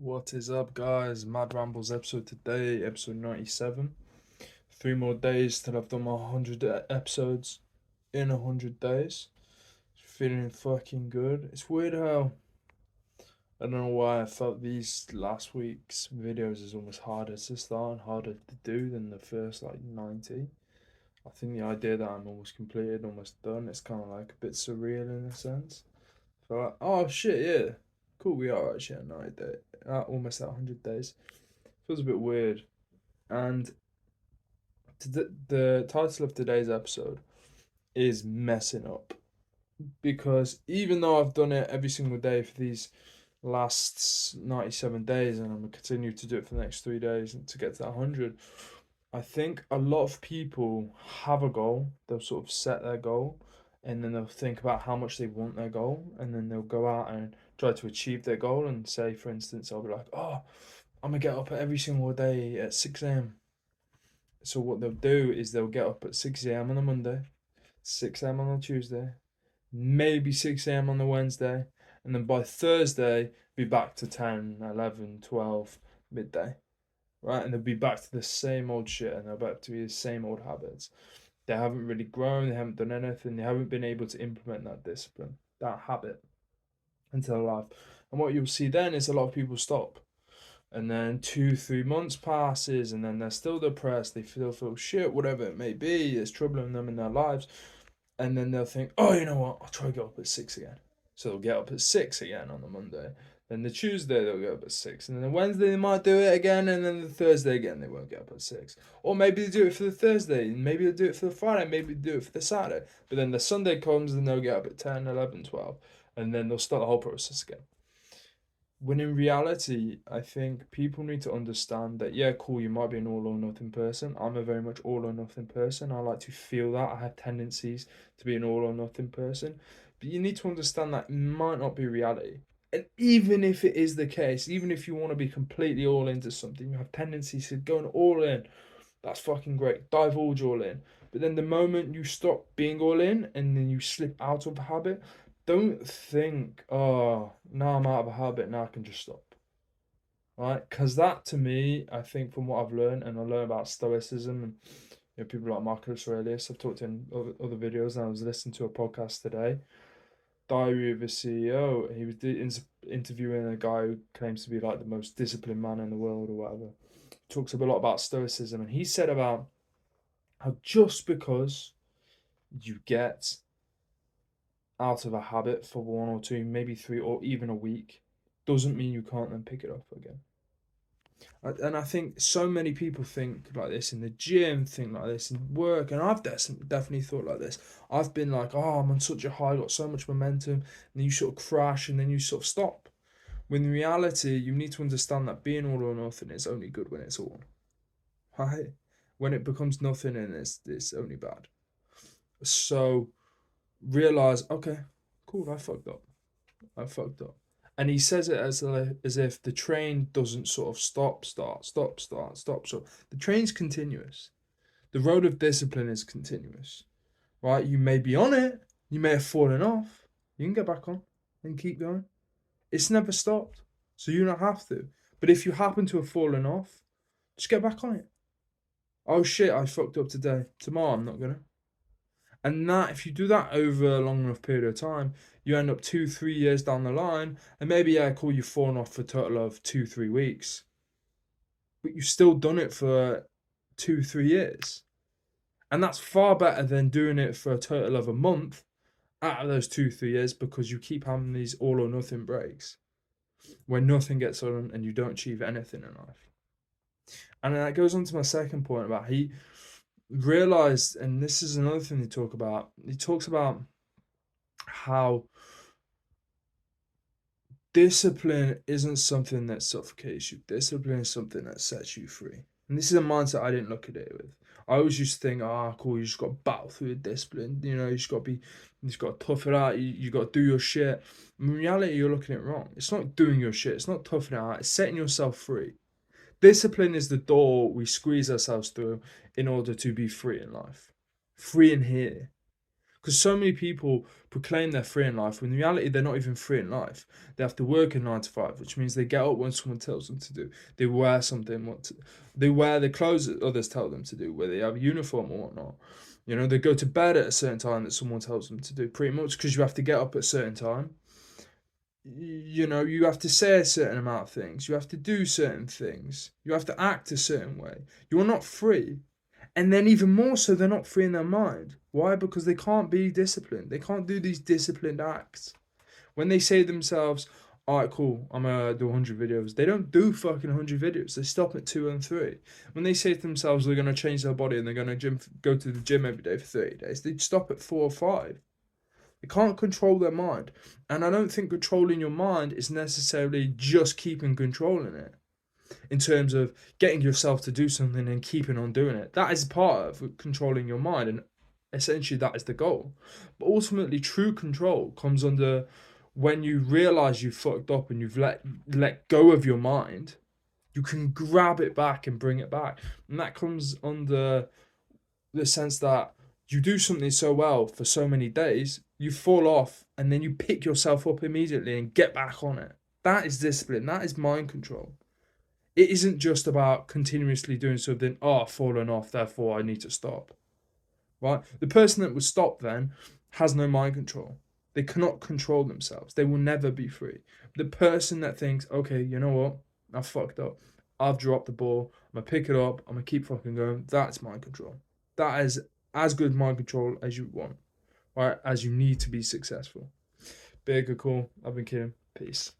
What is up, guys? Mad Rambles episode today, episode 97. 3 more days till I've done my 100 episodes in 100 days. Feeling fucking good. It's weird how I don't know why I felt these last week's videos is almost harder to start and harder to do than the first like 90. I think the idea that I'm almost completed, almost done, it's kind of like a bit surreal in a sense. So like, oh shit, yeah, cool, we are actually at 90 days, almost at 100 days. Feels a bit weird. And the title of today's episode is Messing Up. Because even though I've done it every single day for these last 97 days and I'm going to continue to do it for the next 3 days to get to that 100, I think a lot of people have a goal. They'll sort of set their goal and then they'll think about how much they want their goal and then they'll go out and try to achieve their goal. And say, for instance, I'll be like, oh, I'm going to get up every single day at 6 a.m. So what they'll do is they'll get up at 6 a.m. on a Monday, 6 a.m. on a Tuesday, maybe 6 a.m. on the Wednesday, and then by Thursday be back to 10, 11, 12, midday, right? And they'll be back to the same old shit and they're back to the same old habits. They haven't really grown, they haven't done anything, they haven't been able to implement that discipline, that habit into their life. And what you'll see then is a lot of people stop and then 2 3 months passes and then they're still depressed, they feel shit, whatever it may be, it's troubling them in their lives, and then they'll think, oh, you know what, I'll try to get up at 6 again. So they'll get up at 6 again on the Monday, then the Tuesday they'll get up at 6, and then the Wednesday they might do it again, and then the Thursday again they won't get up at 6, or maybe they do it for the Thursday, and maybe they'll do it for the Friday, maybe they'll do it for the Saturday, but then the Sunday comes and they'll get up at 10, 11, 12, and then they'll start the whole process again. When in reality, I think people need to understand that, yeah, cool, you might be an all or nothing person. I'm a very much all or nothing person. I like to feel that. I have tendencies to be an all or nothing person. But you need to understand that it might not be reality. And even if it is the case, even if you want to be completely all into something, you have tendencies to go all in. That's fucking great. Divulge all in. But then the moment you stop being all in and then you slip out of the habit, don't think, oh, now I'm out of a habit, now I can just stop. Right? Because that to me, I think from what I've learned, and I learned about Stoicism and people like Marcus Aurelius, I've talked in other videos, and I was listening to a podcast today, Diary of a CEO. He was interviewing a guy who claims to be like the most disciplined man in the world or whatever. Talks a lot about Stoicism, and he said about how just because you get out of a habit for 1 or 2, maybe 3, or even a week, doesn't mean you can't then pick it up again. And I think so many people think like this in the gym, think like this in work, and I've definitely thought like this. I've been like, oh, I'm on such a high, got so much momentum, and then you sort of crash, and then you sort of stop. When in reality, you need to understand that being all or nothing is only good when it's all, right? When it becomes nothing, and it's only bad. So realize, okay, cool, I fucked up. I fucked up. And he says it as if the train doesn't sort of stop, start, stop, start, stop. So the train's continuous. The road of discipline is continuous, right? You may be on it, you may have fallen off. You can get back on and keep going. It's never stopped, so you don't have to. But if you happen to have fallen off, just get back on it. Oh shit, I fucked up today. Tomorrow I'm not gonna. And that, if you do that over a long enough period of time, you end up 2 3 years down the line, and maybe, yeah, cool, you've fallen off for a total of 2 3 weeks, but you've still done it for 2 3 years, and that's far better than doing it for a total of a month out of those 2 3 years, because you keep having these all or nothing breaks where nothing gets done and you don't achieve anything in life. And that goes on to my second point about he realized, and this is another thing they talk about. He talks about how discipline isn't something that suffocates you. Discipline is something that sets you free. And this is a mindset I didn't look at it with. I always used to think, ah, cool, you just got to battle through the discipline. You just got to you just got to tough it out. You got to do your shit. In reality, you're looking at it wrong. It's not doing your shit. It's not toughing it out. It's setting yourself free. Discipline is the door we squeeze ourselves through in order to be free in life. Free in here. Because so many people proclaim they're free in life when in reality they're not even free in life. They have to work a 9 to 5, which means they get up when someone tells them to do. They wear they wear the clothes that others tell them to do, where they have a uniform or whatnot. You know, they go to bed at a certain time that someone tells them to do, pretty much because you have to get up at a certain time. You know, you have to say a certain amount of things, you have to do certain things, you have to act a certain way. You're not free. And then even more so, they're not free in their mind. Why? Because they can't be disciplined. They can't do these disciplined acts. When they say to themselves, all right, cool, I'm gonna do 100 videos, they don't do fucking 100 videos. They stop at 2 and 3. When they say to themselves they're gonna change their body and they're gonna go to the gym every day for 30 days, they stop at 4 or 5. They can't control their mind. And I don't think controlling your mind is necessarily just keeping control in it, in terms of getting yourself to do something and keeping on doing it. That is part of controlling your mind, and essentially that is the goal. But ultimately, true control comes under when you realize you've fucked up and you've let go of your mind. You can grab it back and bring it back, and that comes under the sense that you do something so well for so many days, you fall off, and then you pick yourself up immediately and get back on it. That is discipline. That is mind control. It isn't just about continuously doing something, oh, I've fallen off, therefore I need to stop. Right? The person that would stop then has no mind control. They cannot control themselves. They will never be free. The person that thinks, okay, you know what? I fucked up. I've dropped the ball. I'm going to pick it up. I'm going to keep fucking going. That's mind control. That is as good mind control as you want, right? As you need to be successful. Big or cool. I've been Kieran. Peace.